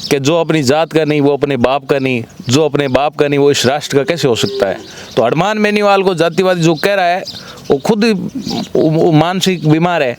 कि जो अपनी जात का नहीं वो अपने बाप का नहीं, जो अपने बाप का नहीं वो इस राष्ट्र का कैसे हो सकता है। तो हनुमान बेनीवाल को जातिवादी जो कह रहा है वो खुद वो मानसिक बीमार है।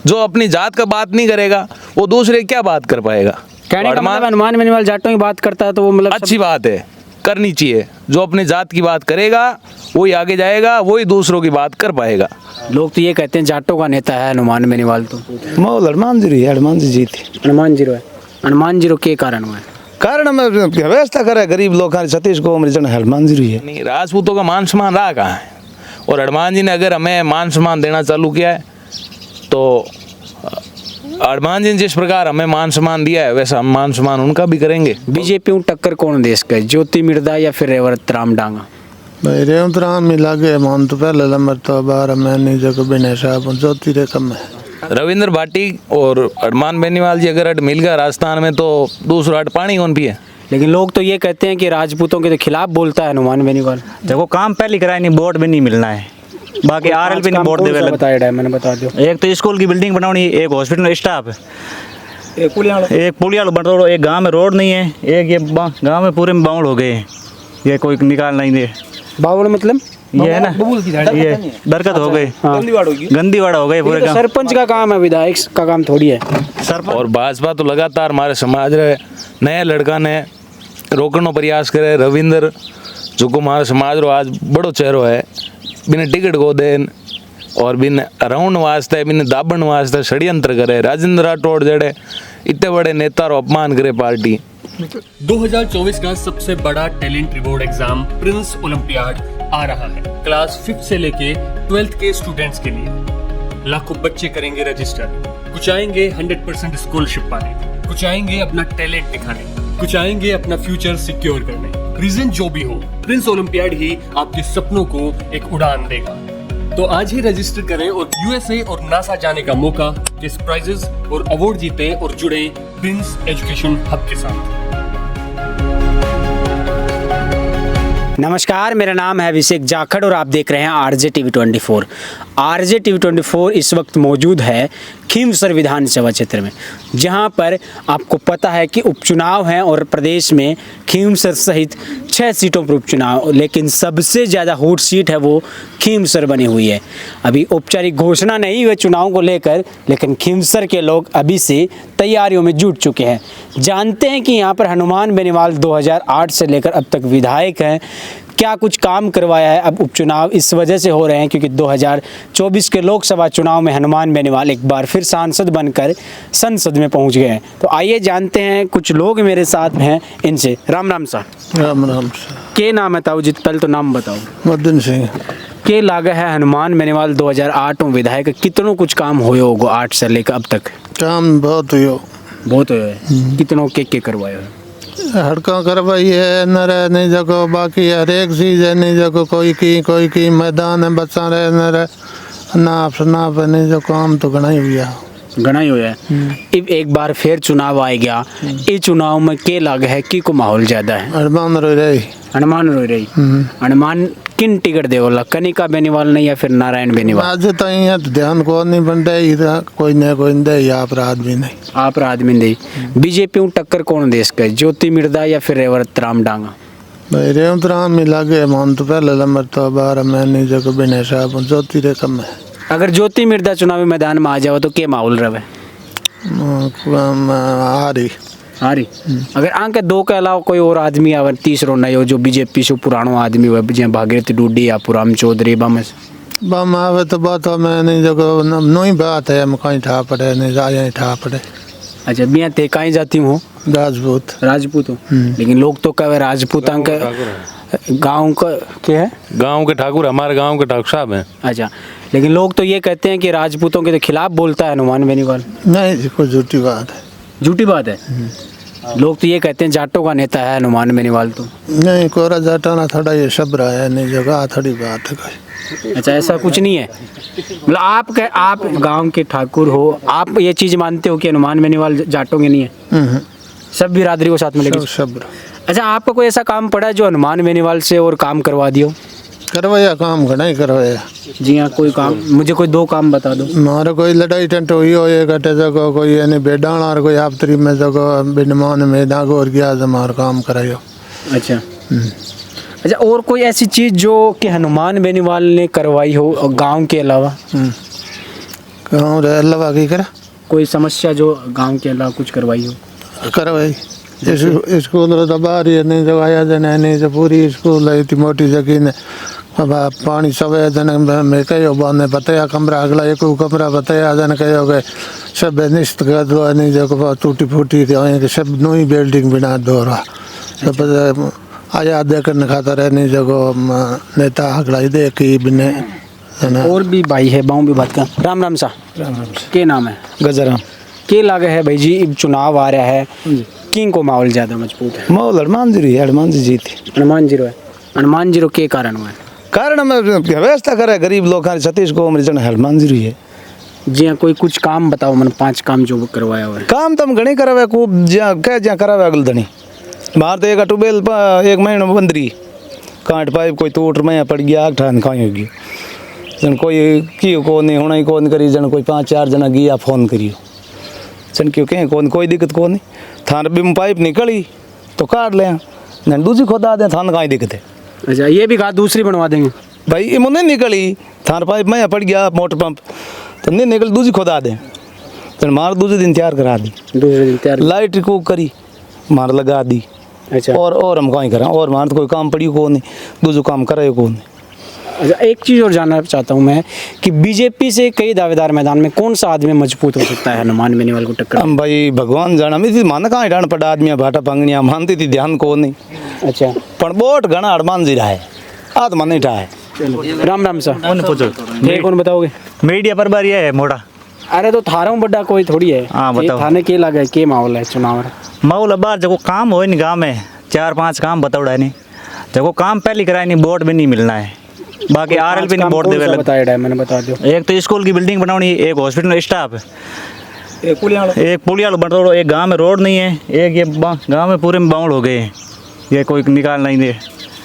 जो अपनी जात का बात नहीं करेगा वो दूसरे क्या बात कर पाएगा। कहने का मतलब हनुमान बेनीवाल जाटों की बात करता है तो वो मतलब अच्छी बात है, करनी चाहिए। जो अपने जात की बात करेगा वही आगे जाएगा, वही दूसरों की बात कर पाएगा। लोग तो ये कहते हैं जाटों का नेता है हनुमान बेनीवाल। तो माहौल हनुमान जी है, हनुमान जी जीते। हनुमान जीरो है, हनुमान जीरो के कारण हुआ है। कारण में व्यवस्था करे गरीब लोग सतीश को हनुमान जी है। नहीं, राजपूतों का मान सम्मान रहा कहाँ है। और हनुमान जी ने अगर हमें मान सम्मान देना चालू किया है तो हनुमान जी ने जिस प्रकार हमें मान सम्मान दिया है वैसा हम मान सम्मान उनका भी करेंगे। बीजेपी में टक्कर कौन देश का है, ज्योति मिर्धा या फिर रेवत राम डांगा? भाई रेवंत राम मिला के मान तो पहले नंबर तो 12 महीने जगह बिना साहब ज्योति रे कम है। रविंद्र भाटी और हनुमान बेनीवाल जी अगर अट मिल गया राजस्थान में तो दूसरा अट पानी कौन पिए। लेकिन लोग तो ये कहते हैं कि राजपूतों के तो खिलाफ बोलता है हनुमान बेनीवाल। देखो काम पहले कराए नहीं, बोर्ड भी नहीं मिलना है, बाकी आरएल भी नहीं बोर्ड देवे लग। बताया मैंने बता दो। एक तो स्कूल की बिल्डिंग बनानी, एक हॉस्पिटल स्टाफ, एक पुलिया बन रहा, एक गांव में रोड नहीं है, एक ये गांव में पूरे में बाउंड हो गए, ये कोई निकाल नहीं दे। बावड़ मतलब ये है ना, ये दरकत हो गई, गंदीवाड़ा हो गई पूरे गांव। सरपंच का काम है, विधायक का काम थोड़ी है। और भाजपा तो लगातार हमारे समाज रे नया लड़का ने रोकने प्रयास करे। रविंद्र जो को हमारे समाज रो आज बड़ो चेहरो है, बिना टिकट को देन और बिन राउंड वास्ते बिन दाबन वास्ते षड्यंत्र करे। राजेंद्र राठौड़ जड़े इतने बड़े नेता रो अपमान करे पार्टी। 2024 का सबसे बड़ा talent reward exam Prince Olympiad आ रहा है। क्लास 5th से लेके 12th के स्टूडेंट्स के लिए लाखों बच्चे करेंगे रजिस्टर। कुछ आएंगे 100% स्कॉलरशिप पाने, कुछ आएंगे अपना टैलेंट दिखाने, कुछ आएंगे अपना फ्यूचर सिक्योर करने। रीजन जो भी हो, प्रिंस ओलंपियाड ही आपके सपनों को एक उड़ान देगा। तो आज ही रजिस्टर करें और यूएसए और नासा जाने का मौका, किस प्राइजेस और अवार्ड जीते और जुड़े प्रिंस एजुकेशन हब के साथ। नमस्कार, मेरा नाम है अभिषेक जाखड़ और आप देख रहे हैं आरजे टीवी 24। आरजे टीवी 24 इस वक्त मौजूद है खींवसर विधानसभा क्षेत्र में, जहां पर आपको पता है कि उपचुनाव हैं और प्रदेश में खींवसर सहित 6 सीटों पर उपचुनाव, लेकिन सबसे ज़्यादा हॉट सीट है वो खींवसर बनी हुई है। अभी औपचारिक घोषणा नहीं हुई चुनाव को लेकर, लेकिन खींवसर के लोग अभी से तैयारियों में जुट चुके हैं। जानते हैं कि यहाँ पर हनुमान बेनीवाल 2008 से लेकर अब तक विधायक हैं, क्या कुछ काम करवाया है। अब उपचुनाव इस वजह से हो रहे हैं क्योंकि 2024 के लोकसभा चुनाव में हनुमान बेनीवाल एक बार फिर सांसद बनकर संसद में पहुंच गए हैं। तो आइए जानते हैं, कुछ लोग मेरे साथ हैं इनसे। राम राम सा। राम राम सा। के नाम बताओ जी, पहले तो नाम बताओ। मदन सिंह। के लागा है हनुमान बेनीवाल 2008 में विधायक, कितनों कुछ काम हुए होगो 8 से लेकर अब तक? काम बहुत हुए, बहुत हुए। कितनों के करवाए हो? हड़का करवाई है न रहने जगह, बाकी हर एक चीज है नहीं जगह, कोई की मैदान है बच्चा रहे न रहे, नाप नहीं जो काम तो घना ही हुआ, घना ही हुआ है। अब एक बार फिर चुनाव आ गया, इस चुनाव में के लाग है की को माहौल ज्यादा है? हनुमान रो रही। हनुमान रो रही। हनुमान किन टिकट देवला, कनिका बेनीवाल नहीं या फिर नारायण बेनीवाल? आज तो है तो ध्यान को नहीं बन रही, कोई न दे, आप आदमी नहीं, आप आदमी नहीं। बीजेपी में टक्कर कौन देश का है, ज्योति मिर्धा या फिर रेवत राम डांगा? भाई रेवंत राम मिला के मान तो पहले नंबर तो 12 महीने जगह बिना साहब ज्योति रे कम है। अगर ज्योति मिर्धा चुनावी मैदान में आ जाओ तो क्या माहौल रहे? आ रही। अगर आंके 2 के अलावा कोई और आदमी आवे तीसरो नहीं हो जो बीजेपी से पुरानो आदमी हुए, जैसे भागीरथ डूडी या पुराम चौधरी बम आवे तो बात मैं नहीं जगह नई बात है, हम कहीं ठा पड़े नहीं जाए ठा पड़े। अच्छा, बिया ते कहीं जाती हूँ? राजपूत हो। लेकिन लोग तो कहे राजपूत के गाँव का क्या है, गाँव के ठाकुर हमारे गाँव के ठाकुर साहब हैं। अच्छा, लेकिन लोग तो ये कहते हैं कि राजपूतों के तो खिलाफ बोलता है हनुमान बेनीवाल। नहीं, कोई झूठी बात है। झूठी बात है। लोग तो ये कहते हैं जाटों का नेता है हनुमान बेनीवाल। तो नहीं, कोरा जाटाना थोड़ा ये शब्द है नहीं जगह थोड़ी बात है कोई। अच्छा, ऐसा कुछ नहीं है। मतलब आप गांव के ठाकुर हो, आप ये चीज मानते हो कि हनुमान बेनीवाल जाटों के नहीं है? सब बिरादरी को साथ में लेके सब। अच्छा, आपका कोई ऐसा काम पड़ा जो हनुमान बेनीवाल से और काम करवा दियो? करवाया काम घना ही करवाया। जी हाँ, कोई काम, मुझे कोई 2 काम बता दो। मारे कोई लड़ाई टंट हुई हो ये कटे जगह कोई यानी बेडान और कोई आफतरी में जगह बिनमान में दागो और गया हमारा काम करायो। अच्छा अच्छा, और कोई ऐसी चीज़ जो कि हनुमान बेनीवाल ने करवाई हो गांव के अलावा? गाँव रे अल्लाह की करा कोई समस्या जो गांव के अलावा कुछ करवाई हो? करवाई स्कूल तो बाहर ही नहीं जब आया जन नहीं जो पूरी स्कूल है इतनी मोटी जगह ने अब पानी सवे जन में कहो बाने बताया कमरा अगला एक कमरा बताया जन कहो गए सब निश्चित कर दो नहीं जो टूटी फूटी थी सब नई बिल्डिंग बना दो रहा सब आया देखने खाता रहे नहीं जगह नेता अगला ही देखी बिने और भी भाई है बाऊ भी बात का। राम राम सा के नाम है? गजराम के लागे है भाई जी, अब चुनाव आ रहा है, किंग को माहौल ज़्यादा मजबूत है? माहौल हनुमान जी है, हनुमान जी जीती। हनुमान जीरो है। हनुमान जीरो के कारण हुआ है? कारण में व्यवस्था करे गरीब लोग छत्तीस को मरीजन हनुमान जी है। जी हाँ, कोई कुछ काम बताओ, मैंने 5 काम जो करवाया हुआ है। काम तो हम घणी करावे खूब ज्યાં करावे अगल धनी बाहर तो एक ट्यूबवेल 1 महीना बंद रही कांट पाइप कोई टूट में पड़ गया आग ठान खाई होगी जन कोई की को नहीं होना ही कौन करी जन कोई 5-4 जना गया फोन करियो जन क्यों कहें कौन कोई दिक्कत को नहीं थान भी पाइप निकली तो काट लें जन दूसरी खोदा दें थान कहीं दिक्कत है। अच्छा, ये भी कहा दूसरी बनवा देंगे भाई ये मुझे निकली थान पाइप में पड़ गया मोटर पंप तो नहीं निकल दूसरी खोदा दें जन मार दूसरे दिन तैयार करा दी, दूसरे दिन तैयार। लाइट को करी मार लगा दी। अच्छा, और हम कहीं करा और मार तो कोई काम पड़ी को नहीं दूसरा काम करे को नहीं। अच्छा, एक चीज़ और जानना चाहता हूँ मैं कि बीजेपी से कई दावेदार मैदान में, कौन सा आदमी मजबूत हो सकता है हनुमान बेनीवाल को टक्कर? हम भाई भगवान जाना मैं मान कहाँ डांड पड़ा आदमी भाटा पंगनिया मानती थी ध्यान को नहीं अच्छा, पण बोट घना हनुमान जी रहा है आत्मा नहीं ठा है। राम राम सा उन्हें पूछो ये कौन बताओगे? मीडिया पर बार ये है मोड़ा अरे तो थारा हूँ बड़ा कोई थोड़ी है। हाँ, ये बताओ। थाने के लगा के माहौल है चुनाव में? माहौल बार जब काम हो नहीं गाँव में 4-5 काम बताओड़ा नहीं जब काम पहले कराए नहीं बोर्ड भी नहीं मिलना है बाकी RLP नहीं बोर्ड देवे लग। बताया मैंने बता दो। एक तो स्कूल की बिल्डिंग बनानी, एक हॉस्पिटल स्टाफ, एक पुलिया बटोरो, एक गांव में रोड नहीं है, एक ये गांव में पूरे में बाउंड हो गए, ये कोई निकाल नहीं दे।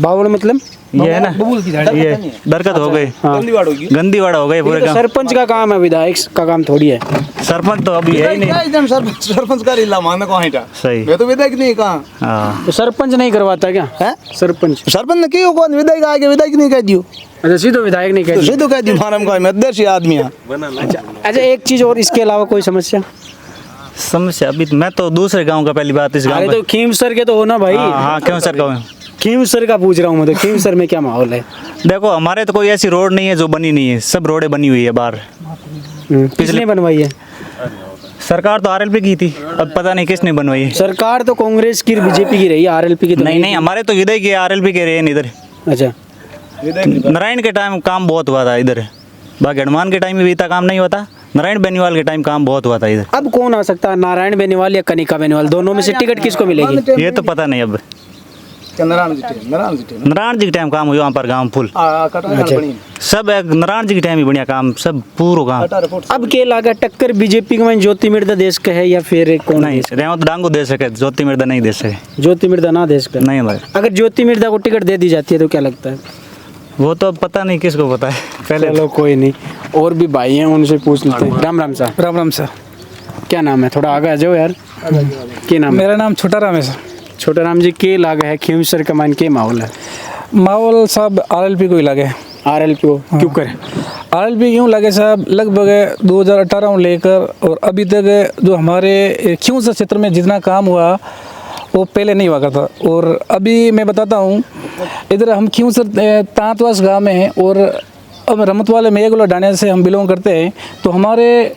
बावड़ मतलब ये है ना, ये दरकत हो गए, गंदी वाड़ा हो गए पूरे तो गाँव। सरपंच का काम है, विधायक का काम थोड़ी है। सरपंच तो अभी है ही नहीं। सरपंच का रिला माने को हटा सही मैं तो विधायक नहीं कहा हाँ, तो सरपंच नहीं करवाता क्या? है सरपंच सरपंच ने क्यों कौन विधायक आगे विधायक नहीं कह दियो अच्छा, सीधो विधायक नहीं तो कहते। सीधो कह दियो मारम का मैं अध्यक्ष आदमी है। अच्छा, एक चीज और, इसके अलावा कोई समस्या? समस्या अभी मैं तो दूसरे गांव का पहली बात इस अरे गांव तो खीमसर के तो हो ना भाई। हाँ क्यों सर कहूँ खीमसर का पूछ रहा हूँ मैं तो, खीमसर में क्या माहौल है? देखो हमारे तो कोई ऐसी रोड नहीं है जो बनी नहीं है, सब रोडें बनी हुई है बाहर। किसने बनवाई है? सरकार तो RLP की थी, अब पता नहीं किसने बनवाई है। सरकार तो कांग्रेस की बीजेपी की रही है, RLP की तो नहीं नहीं, हमारे तो विदय के RLP के रहे हैं इधर। अच्छा, नारायण के टाइम काम बहुत हुआ था इधर, बाकी हनुमान के टाइम में भी इतना काम नहीं होता, नारायण बेनीवाल के टाइम काम बहुत हुआ था इधर। अब कौन आ सकता है, नारायण बेनीवाल या कनिका बेनीवाल? दोनों में से टिकट किसको मिलेगी? ये तो पता नहीं अब। नारायण जी के टाइम काम हुआ वहाँ पर गाँव फुल सब नारायण जी के टाइम ही बढ़िया काम, सब पूरा काम। अब के लागा टक्कर बीजेपी में ज्योति मिर्दा देश का है या फिर कौन? नहीं रेवंत डांगू दे सके, ज्योति मिर्दा नहीं दे सके। ज्योति मिर्दा ना देश का? नहीं भाई, अगर ज्योति मिर्दा को टिकट दे दी जाती है तो क्या लगता है? वो तो पता नहीं किसको पता है पहले। चलो कोई नहीं, और भी भाई हैं उनसे पूछ लेते हैं। राम राम सा। राम राम सर। क्या नाम है? थोड़ा आगे आ जाओ यार। क्या नाम है? मेरा नाम छोटा राम है सर। छोटा राम जी, के लागा है खीमसर का मान के माहौल है? माहौल साहब RLP को ही लगे। RLP को क्यों करे? RLP क्यों लगे साहब, लगभग 2018 लेकर और अभी तक जो हमारे खींवसर क्षेत्र में जितना काम हुआ वो पहले नहीं हुआ करता। और अभी मैं बताता हूँ, इधर हम खींवसर तांतवास गाँव में हैं और अब रमतवाले मेघोला डाणे से हम बिलोंग करते हैं। तो हमारे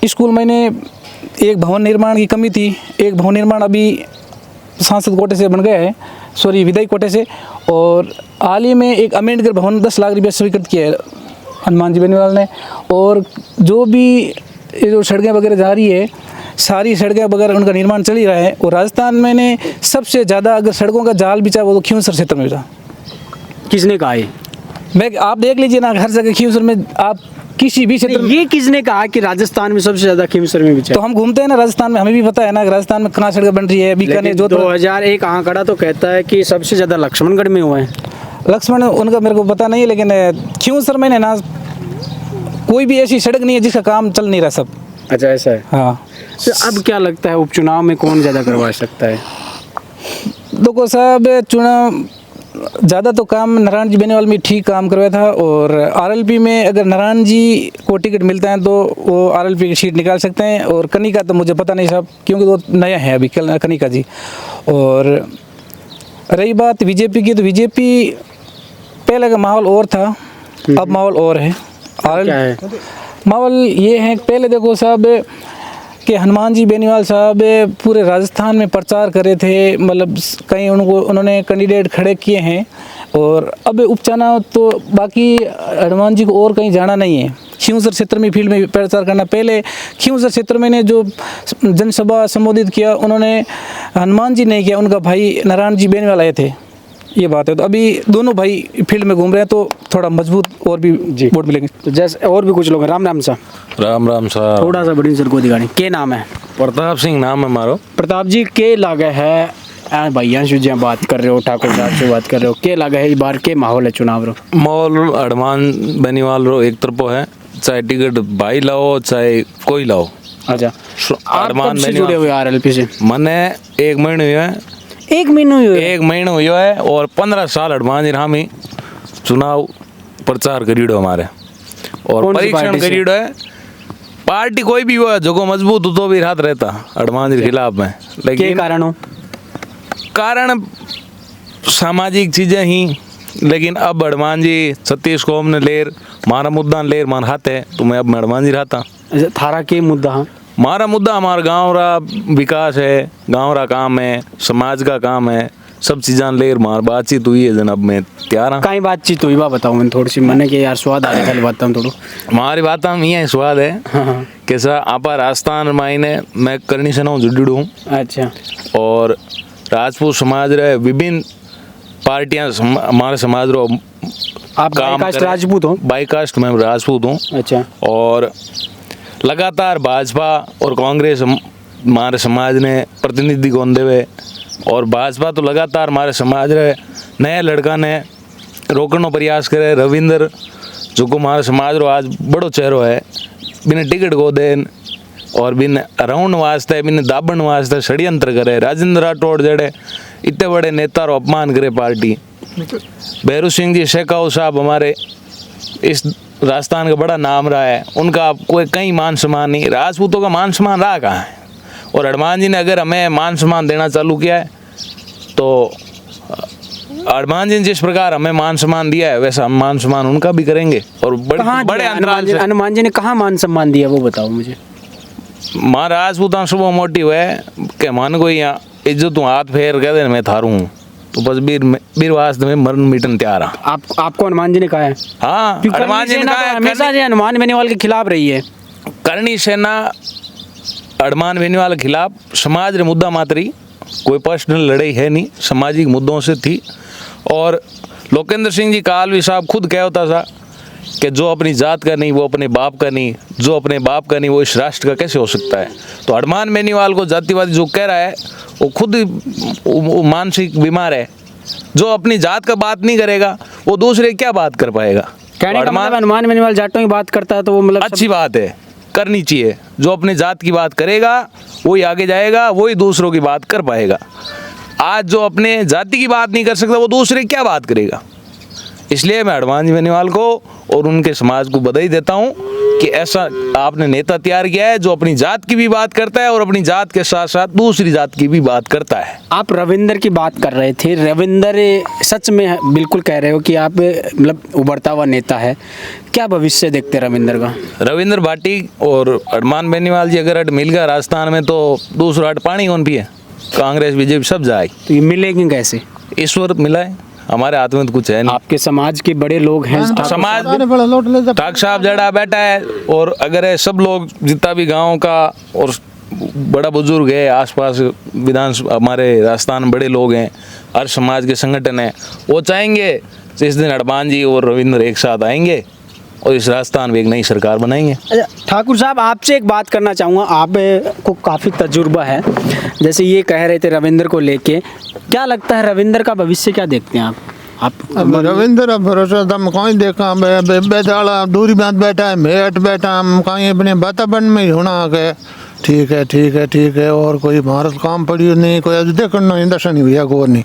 स्कूल में एक भवन निर्माण की कमी थी, एक भवन निर्माण अभी सांसद कोटे से बन गया है, सॉरी विधायक कोटे से। और हाल ही में एक अम्बेडकर भवन 10 लाख रुपये स्वीकृत किया है हनुमान जी बेनीवाल ने। और जो भी ये जो सड़कें वगैरह जा रही है, सारी सड़कें वगैरह उनका निर्माण चल ही रहा है। और राजस्थान में ने सबसे ज़्यादा अगर सड़कों का जाल बिछा वो तो खींवसर क्षेत्र में बिछा। किसने कहा है? मैं आप देख लीजिए ना, हर जगह खींवसर में आप किसी भी क्षेत्र में। ये किसने कहा कि राजस्थान में सबसे ज्यादा खीमसर में बिछा? तो हम घूमते हैं ना राजस्थान में, हमें भी पता है ना राजस्थान में कहाँ सड़कें बन रही है। बीकानेर, जोधपुर। 2001 आंकड़ा तो कहता है कि सबसे ज्यादा लक्ष्मणगढ़ में हुआ है। लक्ष्मण उनका मेरे को पता नहीं है, लेकिन क्यों सर मैंने ना कोई भी ऐसी सड़क नहीं है जिसका काम चल नहीं रहा सब। अच्छा ऐसा है। हाँ तो अब क्या लगता है उपचुनाव में कौन ज़्यादा करवा सकता है? देखो साहब, चुनाव ज़्यादा तो काम नारायण जी बेनीवाल में ठीक काम करवाया था, और आरएलपी में अगर नारायण जी को टिकट मिलता है तो वो आरएलपी की सीट निकाल सकते हैं। और कनिका तो मुझे पता नहीं साहब, क्योंकि वो नया है अभी कनिका जी। और रही बात बीजेपी की, तो बीजेपी पहले का माहौल और था, अब माहौल और है। क्या है? माहौल ये है, पहले देखो साहब कि हनुमान जी बेनीवाल साहब पूरे राजस्थान में प्रचार करे थे, मतलब कहीं उन्होंने कैंडिडेट खड़े किए हैं। और अब उपचुनाव तो बाकी हनुमान जी को और कहीं जाना नहीं है, खींवसर क्षेत्र में फील्ड में प्रचार करना। पहले खींवसर क्षेत्र में ने जो जनसभा संबोधित किया उन्होंने हनुमान जी नहीं किया, उनका भाई नारायण जी बेनीवाल आए थे, ये बात है। तो अभी दोनों भाई फील्ड में घूम रहे हैं, तो थोड़ा मजबूत और भी वोट मिलेंगे। तो जैसे और भी कुछ लोग हैं। राम राम सा, राम राम साहब। थोड़ा सा बड़ी सर को दिखाने के नाम है? प्रताप सिंह नाम है मारो। प्रताप जी के लागे है भैया जी बात कर रहे हो, ठाकुर साहब से बात कर रहे हो, के लागे है इस बार के माहौल है चुनाव रो? माहौल हनुमान बेनीवाल रो एक तरफो है, चाहे टिकट भाई लाओ चाहे कोई लाओ। अच्छा, आप कब से जुड़े हुए आरएलपी से? मैंने 1 महीने हुए हैं। 1 महीने हुए? 1 महीने हुआ है, और 15 साल हनुमान जी हम ही चुनाव प्रचार करीडो हमारे, और कौन सी परीक्षण पार्टी से? करीडो है। पार्टी कोई भी हुआ जो को मजबूत हो तो भी रात रहता हनुमान जी के खिलाफ में, के लेकिन कारण हो? कारण सामाजिक चीजें ही। लेकिन अब हनुमान जी सतीश को हमने लेर मारा मुद्दा लेर मान हाथ है, तो मैं अब हनुमान जी रहता। अच्छा, थारा के मुद्दा? हाँ, हमारा मुद्दा हमारा गाँव रा विकास है, गाँव रा काम है, समाज का काम है, सब चीज़ां लेर मार बातचीत हुई है। जनाब मैं तैयार हाँ। कहीं बातचीत हुई बा बताओ मैं थोड़ी सी, मैंने कि यार स्वाद आ रहा है बात थोड़ा। हमारी बात हम ये स्वाद है कैसा आपा राजस्थान मायने मैं करनी से ना जुड़ी हूँ। अच्छा, और राजपूत समाज रे विभिन्न पार्टियां हमारे समाज रो आप बाईकास्ट राजपूत हो? बाईकास्ट में राजपूत हूँ। अच्छा, और लगातार भाजपा और कांग्रेस हमारे समाज ने प्रतिनिधि कौन देवे, और भाजपा तो लगातार हमारे समाज रे नया लड़का ने रोकने प्रयास करे। रविंद्र जो को हमारे समाज रो आज बड़ो चेहरो है, बिना टिकट को देन और बिन राउंड वास्ते बिन दाबन वास्ते षड्यंत्र करे। राजेंद्र राठौड़ जड़े इतने बड़े नेता रो अपमान करे पार्टी। भैरू सिंह जी शेखाव साहब हमारे इस राजस्थान का बड़ा नाम रहा है, उनका कोई कहीं मान सम्मान नहीं। राजपूतों का मान सम्मान रहा कहाँ है? और हनुमान जी ने अगर हमें मान सम्मान देना चालू किया है, तो हनुमान जी ने जिस प्रकार हमें मान सम्मान दिया है वैसा हम मान सम्मान उनका भी करेंगे। और बड़े अंतराल से हनुमान जी ने कहाँ मान सम्मान दिया वो बताओ मुझे। मारा राजपूता सुबह मोटिव है कि मान को यहाँ इज्जत हाथ फेर कह दे मैं थारू हूँ, तो बस वीर वास्ते में मरण मिटन तैयार है। आपको हनुमान जी ने कहा है? हाँ, हनुमान जी ने कहा है। हमेशा से हनुमान बेनीवाल के खिलाफ रही है करनी सेना हनुमान बेनीवाल के खिलाफ समाज रे मुद्दा मात्री, कोई पर्सनल लड़ाई है नहीं, सामाजिक मुद्दों से थी। और लोकेंद्र सिंह जी कालवी साहब खुद कह होता था कि जो अपनी जात का नहीं वो अपने बाप का नहीं, जो अपने बाप का नहीं वो इस राष्ट्र का कैसे हो सकता है। तो हनुमान बेनीवाल को जातिवादी जो कह रहा है वो खुद वो मानसिक बीमार है। जो अपनी जात का बात नहीं करेगा वो दूसरे क्या बात कर पाएगा। कहने का मतलब हनुमान बेनीवाल जाटों की बात करता है तो वो मतलब अच्छी बात है, करनी चाहिए। जो अपने जात की बात करेगा वही आगे जाएगा, वही दूसरों की बात कर पाएगा। आज जो अपने जाति की बात नहीं कर सकता वो दूसरे क्या बात करेगा। इसलिए मैं हनुमान जी बेनीवाल को और उनके समाज को बधाई देता हूँ कि ऐसा आपने नेता तैयार किया है जो अपनी जात की भी बात करता है और अपनी जात के साथ साथ दूसरी जात की भी बात करता है। आप रविंदर की बात कर रहे थे, रविंदर सच में बिल्कुल कह रहे हो कि आप मतलब उभरता हुआ नेता है, क्या भविष्य देखते हैं रविंदर का? रविंद्र भाटी और हनुमान बेनीवाल जी अगर अट मिल गया राजस्थान में तो दूसरा अट पानी कौन पिए, कांग्रेस बीजेपी सब जाएगी। तो ये मिलेंगे कैसे? ईश्वर मिलाए, हमारे हाथ में तो कुछ है नहीं। आपके समाज के बड़े लोग हैं, समाज ठाक साहब जड़ा बैठा है, और अगर है सब लोग जितना भी गाँव का और बड़ा बुजुर्ग है आसपास विधान हमारे राजस्थान बड़े लोग हैं, हर समाज के संगठन है, वो चाहेंगे इस दिन हनुमान जी और रविंद्र एक साथ आएंगे और इस राजस्थान में एक नई सरकार बनाएंगे। अच्छा ठाकुर साहब, आपसे एक बात करना चाहूँगा, आप को काफ़ी तजुर्बा है, जैसे ये कह रहे थे रविंद्र को लेके, क्या लगता है रविंद्र का भविष्य क्या देखते हैं आप? आप अब रविंद्र भरोसा दम कहीं देखा बेचारा दूरी बात बैठा है मेट बैठा हम कहीं अपने वातावरण में ही होना के ठीक है ठीक है ठीक है और कोई भारत काम पड़ी नहीं कोई अज देखना नहीं दर्शन हुआ को नहीं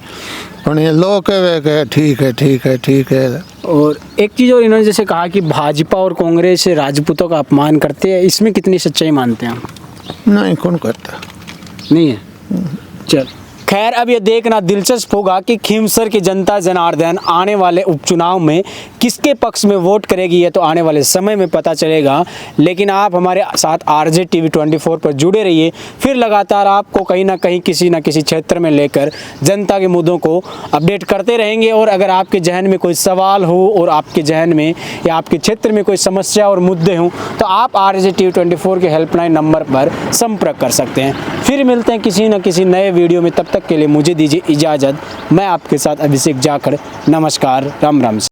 पर ये लोग कहे ठीक है ठीक है ठीक है। और एक चीज़ और इन्होंने जैसे कहा कि भाजपा और कांग्रेस राजपूतों का अपमान करते हैं, इसमें कितनी सच्चाई मानते हैं आप? नहीं कौन करता नहीं है। चल खैर, अब ये देखना दिलचस्प होगा कि खीमसर की जनता जनार्दन आने वाले उपचुनाव में किसके पक्ष में वोट करेगी, ये तो आने वाले समय में पता चलेगा। लेकिन आप हमारे साथ आरजे टीवी 24 पर जुड़े रहिए, फिर लगातार आपको कहीं ना कहीं किसी न किसी क्षेत्र में लेकर जनता के मुद्दों को अपडेट करते रहेंगे। और अगर आपके जहन में कोई सवाल हो और आपके जहन में या आपके क्षेत्र में कोई समस्या और मुद्दे हों तो आप आरजे टीवी 24 के हेल्पलाइन नंबर पर संपर्क कर सकते हैं। फिर मिलते हैं किसी न किसी नए वीडियो में, तब तक के लिए मुझे दीजिए इजाज़त। मैं आपके साथ अभिषेक जाखड़, नमस्कार, राम राम।